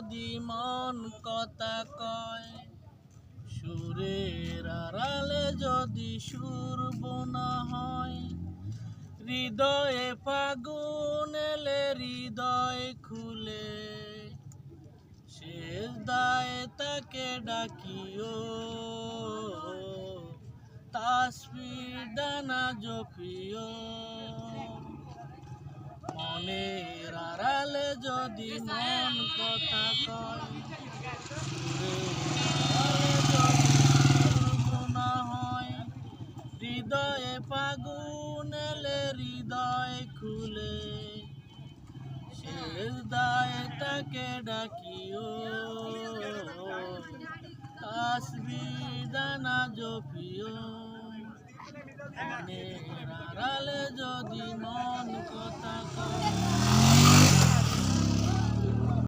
যদি মন কথা কয়, সুরের আড়ালে যদি সুর বোনা হয়, হৃদয়ে ফাগুন এলে হৃদয় খুলে, শেষ দায় তাকে ডাকিও, তাসবির দানা জপিও। মনের আড়ালে যদি মন কথা কয়, না হয়, হৃদয়ে ফাগুন এলে হৃদয় খুলে, শেষ দায় তাকে ডাকিও, তাসবিহ দানা জপিও। মনের আড়ালে যদি মন কথা কয়।